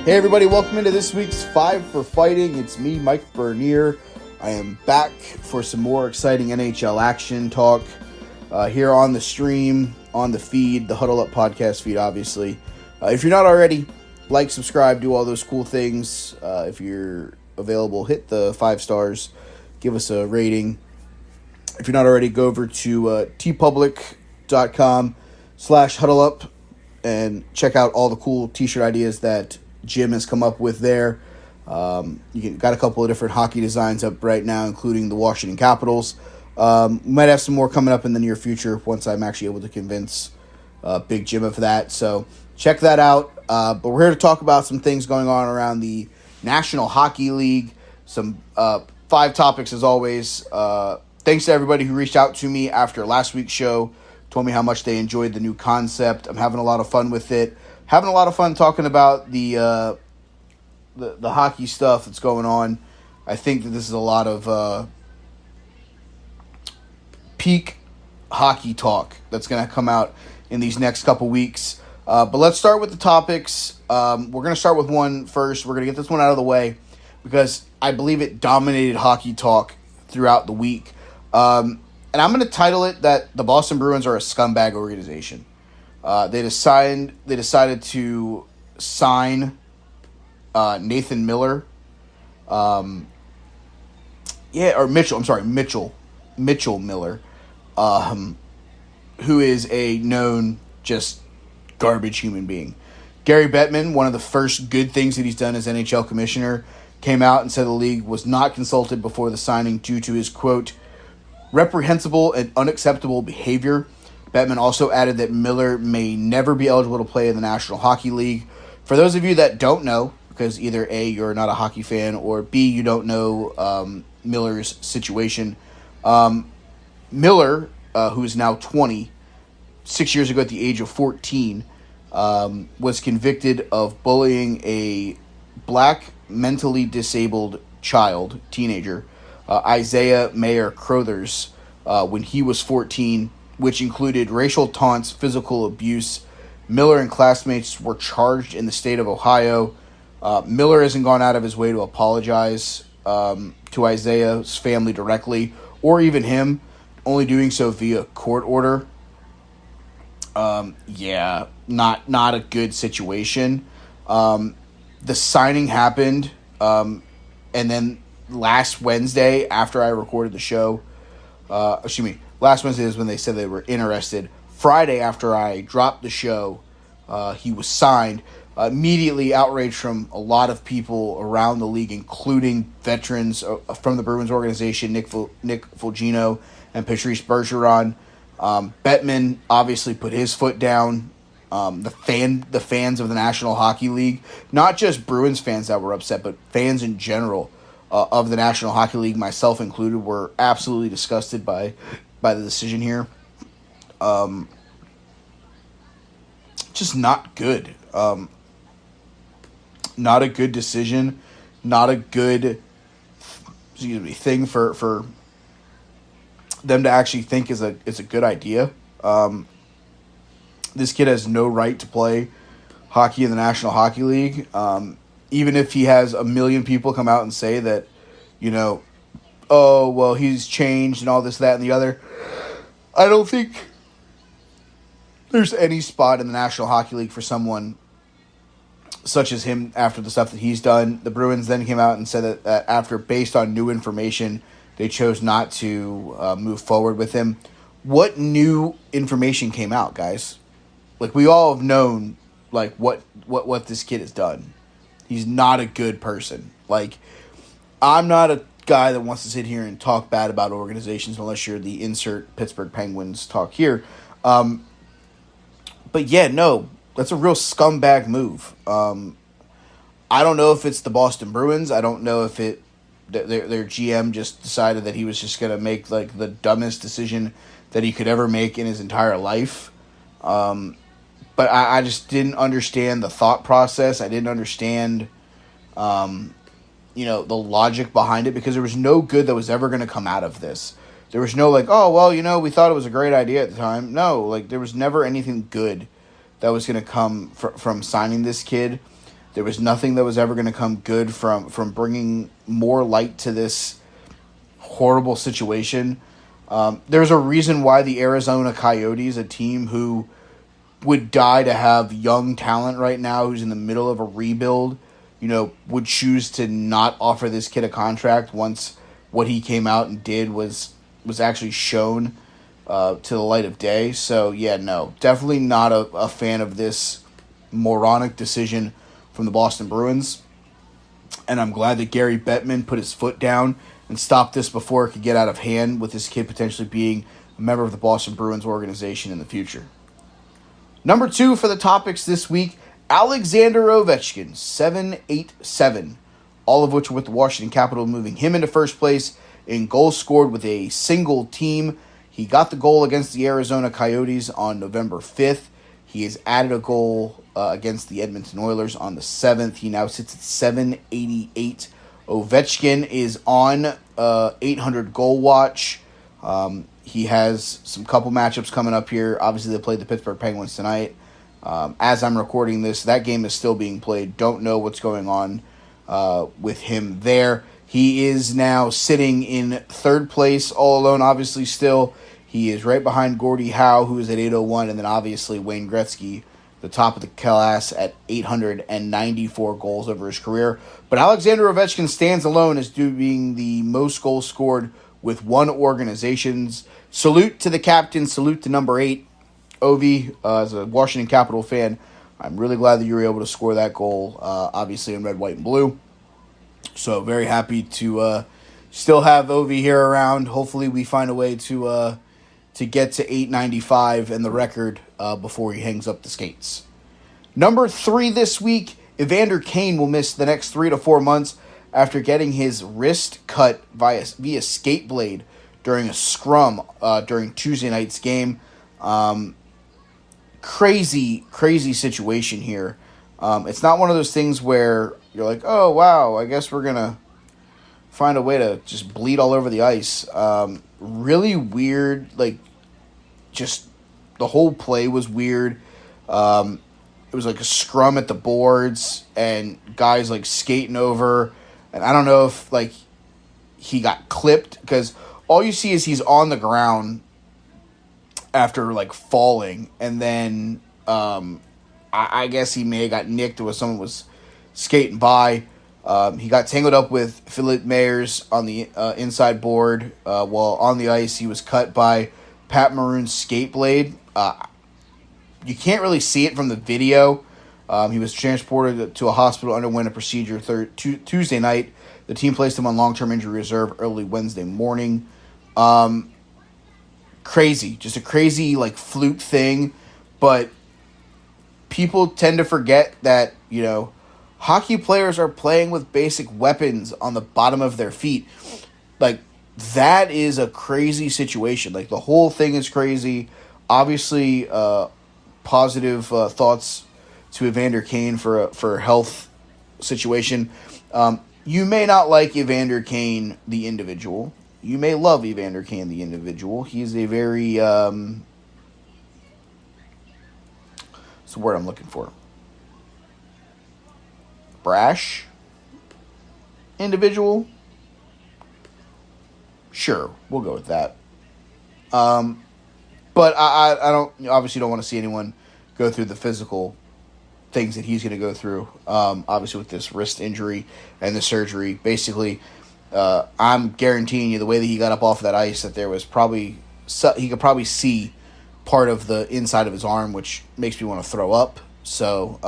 Hey everybody, welcome into this week's 5 for Fighting. It's me, Mike Bernier. I am back for some more exciting NHL action talk here on the stream, on the feed, the Huddle Up podcast feed, obviously. If you're not already, like, subscribe, do all those cool things. If you're available, hit the 5 stars, give us a rating. If you're not already, go over to tpublic.com/huddleup and check out all the cool t-shirt ideas that Jim has come up with there. Got a couple of different hockey designs up right now, including the Washington Capitals. Might have some more coming up in the near future once I'm actually able to convince Big Jim of that. So check that out. But we're here to talk about some things going on around the National Hockey League. Some 5 topics as always. Thanks to everybody who reached out to me after last week's show, told me how much they enjoyed the new concept. I'm having a lot of fun with it. Having a lot of fun talking about the hockey stuff that's going on. I think that this is a lot of peak hockey talk that's going to come out in these next couple weeks. But let's start with the topics. We're going to start with one first. We're going to get this one out of the way because I believe it dominated hockey talk throughout the week. And I'm going to title it that the Boston Bruins are a scumbag organization. They decided to sign Nathan Miller. Mitchell Miller, who is a known just garbage human being. Gary Bettman, one of the first good things that he's done as NHL commissioner, came out and said the league was not consulted before the signing due to his, quote, reprehensible and unacceptable behavior. Bettman also added that Miller may never be eligible to play in the National Hockey League. For those of you that don't know, because either A, you're not a hockey fan, or B, you don't know Miller's situation, Miller, who is now 20, 6 years ago at the age of 14, was convicted of bullying a black mentally disabled teenager, Isaiah Mayer Crothers, when he was 14, which included racial taunts, physical abuse. Miller and classmates were charged in the state of Ohio. Miller hasn't gone out of his way to apologize to Isaiah's family directly, or even him, only doing so via court order. Not a good situation. The signing happened, and then last Wednesday, after I recorded the show, last Wednesday is when they said they were interested. Friday, after I dropped the show, he was signed. Immediately outrage from a lot of people around the league, including veterans from the Bruins organization, Nick Foligno and Patrice Bergeron. Bettman obviously put his foot down. The fans of the National Hockey League, not just Bruins fans that were upset, but fans in general of the National Hockey League, myself included, were absolutely disgusted by the decision here. Just not good. Not a good decision. Not a good thing for them to actually think is a good idea. This kid has no right to play hockey in the National Hockey League. Even if he has a million people come out and say that, oh, well, he's changed and all this, that, and the other. I don't think there's any spot in the National Hockey League for someone such as him after the stuff that he's done. The Bruins then came out and said that after, based on new information, they chose not to move forward with him. What new information came out, guys? Like, we all have known, like, what this kid has done. He's not a good person. Like, I'm not a guy that wants to sit here and talk bad about organizations unless you're the insert Pittsburgh Penguins talk here. But yeah, no, that's a real scumbag move. I don't know if it's the Boston Bruins. I don't know if their GM just decided that he was just going to make like the dumbest decision that he could ever make in his entire life. But I just didn't understand the thought process. I didn't understand, the logic behind it, because there was no good that was ever going to come out of this. There was no like, oh, well, we thought it was a great idea at the time. No, like there was never anything good that was going to come from signing this kid. There was nothing that was ever going to come good from bringing more light to this horrible situation. There's a reason why the Arizona Coyotes, a team who would die to have young talent right now, who's in the middle of a rebuild, would choose to not offer this kid a contract once what he came out and did was actually shown to the light of day. So, yeah, no, definitely not a fan of this moronic decision from the Boston Bruins. And I'm glad that Gary Bettman put his foot down and stopped this before it could get out of hand, with this kid potentially being a member of the Boston Bruins organization in the future. Number 2 for the topics this week, Alexander Ovechkin, 787, all of which were with the Washington Capitals, moving him into first place in goals scored with a single team. He got the goal against the Arizona Coyotes on November 5th. He has added a goal against the Edmonton Oilers on the 7th. He now sits at 788. Ovechkin is on 800 goal watch. He has some couple matchups coming up here. Obviously, they played the Pittsburgh Penguins tonight. As I'm recording this, that game is still being played. Don't know what's going on with him there. He is now sitting in third place all alone, obviously still. He is right behind Gordie Howe, who is at 801, and then obviously Wayne Gretzky, the top of the class, at 894 goals over his career. But Alexander Ovechkin stands alone as being the most goals scored with one organization. Salute to the captain, salute to number 8. Ovi, as a Washington Capital fan, I'm really glad that you were able to score that goal, obviously in red, white, and blue. So very happy to still have Ovi here around. Hopefully we find a way to get to 895 and the record before he hangs up the skates. Number 3 this week, Evander Kane will miss the next 3 to 4 months after getting his wrist cut via skate blade during a scrum during Tuesday night's game. Crazy situation here. It's not one of those things where you're like, oh, wow, I guess we're going to find a way to just bleed all over the ice. Really weird, just the whole play was weird. It was like a scrum at the boards and guys skating over. And I don't know if he got clipped, because all you see is he's on the ground after falling, and then I guess he may have got nicked or someone was skating by. He got tangled up with Philip Mayers on the inside board. While on the ice, he was cut by Pat Maroon's skate blade. You can't really see it from the video. He was transported to a hospital, underwent a procedure Tuesday night. The team placed him on long-term injury reserve early Wednesday morning. Crazy. Just a crazy, fluke thing. But people tend to forget that, hockey players are playing with basic weapons on the bottom of their feet. That is a crazy situation. The whole thing is crazy. Obviously, positive thoughts to Evander Kane for a health situation. You may not like Evander Kane, the individual. You may love Evander Kane, the individual. He's a very, what's the word I'm looking for? Brash individual? Sure, we'll go with that. But I obviously don't want to see anyone go through the physical things that he's going to go through, obviously with this wrist injury and the surgery. Basically, I'm guaranteeing you the way that he got up off of that ice, that there was he could probably see part of the inside of his arm, which makes me want to throw up. So,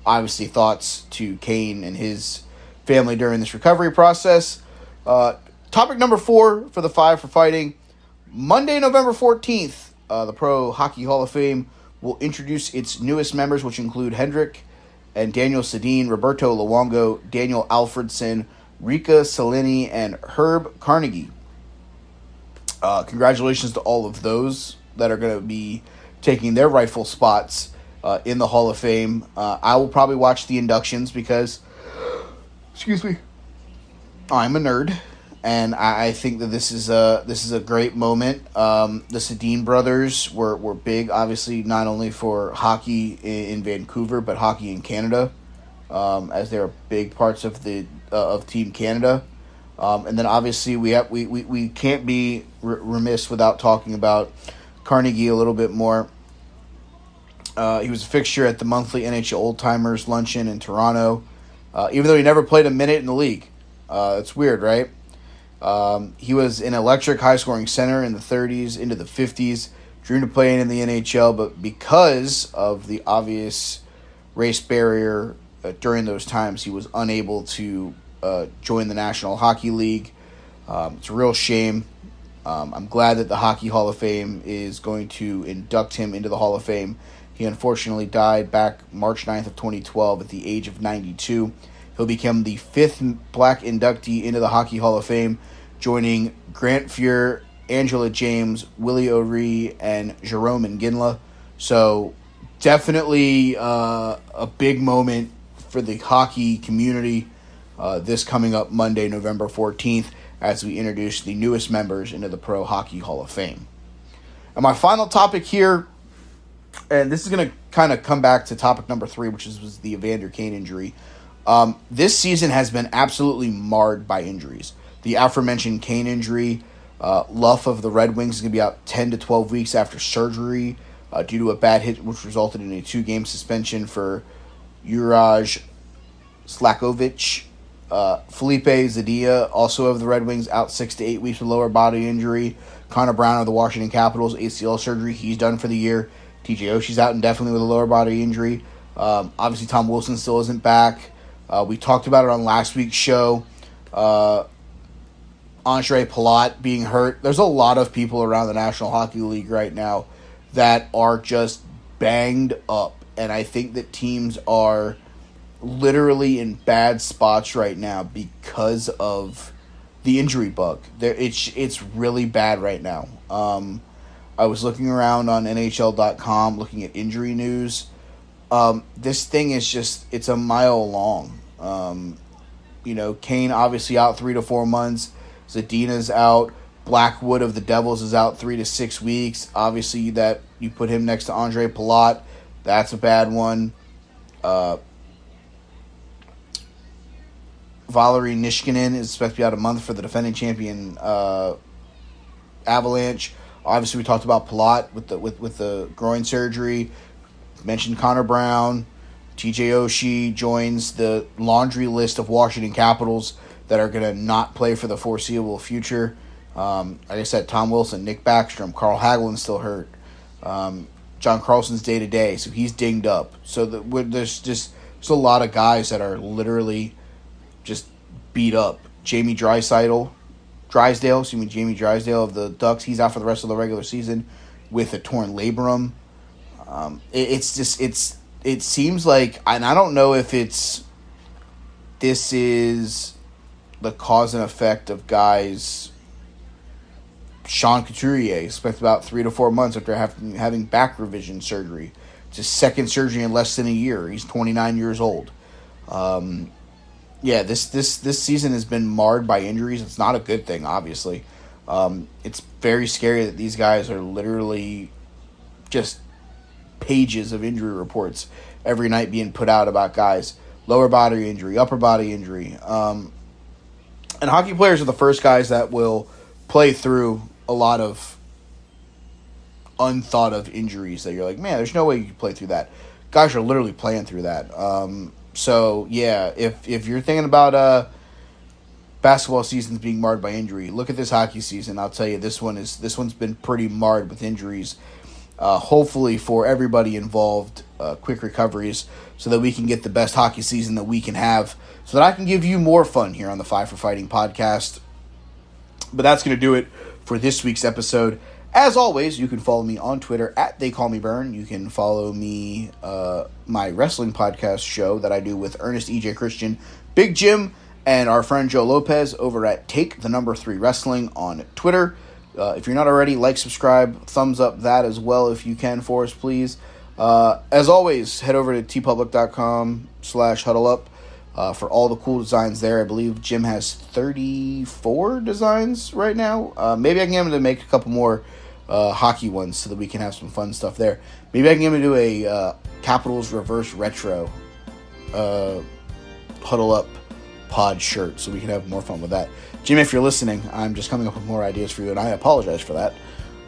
obviously thoughts to Kane and his family during this recovery process. Topic number 4 for the 5 for Fighting. Monday, November 14th, the Pro Hockey Hall of Fame will introduce its newest members, which include Hendrick and Daniel Sedin, Roberto Luongo, Daniel Alfredson, Rika Salini, and Herb Carnegie. Congratulations to all of those that are going to be taking their rightful spots in the Hall of Fame. I will probably watch the inductions because, excuse me, I'm a nerd. And I think that this is a great moment. The Sedin brothers were big, obviously, not only for hockey in Vancouver, but hockey in Canada. as they're big parts of the of Team Canada. And then obviously we can't be remiss without talking about Carnegie a little bit more. He was a fixture at the monthly NHL Old Timers Luncheon in Toronto, even though he never played a minute in the league. It's weird, right? He was an electric high-scoring center in the 30s into the 50s, dreamed of playing in the NHL, but because of the obvious race barrier during those times, he was unable to join the National Hockey League. It's a real shame. I'm glad that the Hockey Hall of Fame is going to induct him into the Hall of Fame. He unfortunately died back March 9th of 2012 at the age of 92. He'll become the 5th black inductee into the Hockey Hall of Fame, joining Grant Fuhr, Angela James, Willie O'Ree, and Jerome Iginla. So definitely a big moment for the hockey community this coming up Monday, November 14th, as we introduce the newest members into the Pro Hockey Hall of Fame. And my final topic here, and this is going to kind of come back to topic number 3, which was the Evander Kane injury. This season has been absolutely marred by injuries. The aforementioned Kane injury, Luff of the Red Wings is going to be out 10 to 12 weeks after surgery due to a bad hit, which resulted in a 2-game suspension for Juraj Slakovic. Felipe Zadilla, also of the Red Wings, out 6 to 8 weeks with lower body injury. Connor Brown of the Washington Capitals, ACL surgery. He's done for the year. TJ Oshie's out indefinitely with a lower body injury. Obviously, Tom Wilson still isn't back. We talked about it on last week's show. Andre Palat being hurt. There's a lot of people around the National Hockey League right now that are just banged up. And I think that teams are literally in bad spots right now because of the injury bug. It's really bad right now. I was looking around on NHL.com, looking at injury news. This thing is it's a mile long. Kane obviously out 3 to 4 months. Zadina's out. Blackwood of the Devils is out 3 to 6 weeks. Obviously, that you put him next to Andre Palat, that's a bad one. Valery Nishkinen is expected to be out a month for the defending champion Avalanche. Obviously, we talked about Palat with the groin surgery. Mentioned Connor Brown. TJ Oshie joins the laundry list of Washington Capitals that are going to not play for the foreseeable future. Like I said, Tom Wilson, Nick Backstrom, Carl Hagelin's still hurt. John Carlson's day-to-day, so he's dinged up. So there's a lot of guys that are literally just beat up. Jamie Drysdale of the Ducks, he's out for the rest of the regular season with a torn labrum. It seems like, and I don't know if this is the cause and effect of guys. Sean Couturier expected about 3 to 4 months after having back revision surgery. It's his second surgery in less than a year. He's 29 years old. This season has been marred by injuries. It's not a good thing, obviously. It's very scary that these guys are literally just pages of injury reports every night being put out about guys. Lower body injury, upper body injury. And hockey players are the first guys that will play through a lot of unthought of injuries that you're like, man, there's no way you can play through that. Guys are literally playing through that. If you're thinking about basketball seasons being marred by injury, look at this hockey season. I'll tell you, this one's been pretty marred with injuries. Hopefully for everybody involved, quick recoveries so that we can get the best hockey season that we can have, so that I can give you more fun here on the Five for Fighting podcast. But that's going to do it for this week's episode. As always, you can follow me on Twitter at TheyCallMeBurn. You can follow me, my wrestling podcast show that I do with Ernest E.J. Christian, Big Jim, and our friend Joe Lopez over at Take the Number 3 Wrestling on Twitter. If you're not already, like, subscribe, thumbs up that as well if you can for us, please. As always, head over to tpublic.com/huddleup for all the cool designs there. I believe Jim has 34 designs right now. Maybe I can get him to make a couple more hockey ones so that we can have some fun stuff there. Maybe I can get him to do a Capitals reverse retro Huddle Up Pod shirt so we can have more fun with that. Jim, if you're listening, I'm just coming up with more ideas for you, and I apologize for that.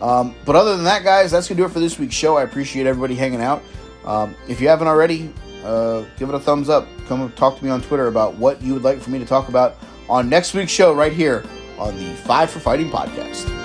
But other than that, guys, that's going to do it for this week's show. I appreciate everybody hanging out. If you haven't already, give it a thumbs up. Come talk to me on Twitter about what you would like for me to talk about on next week's show right here on the 5 for Fighting podcast.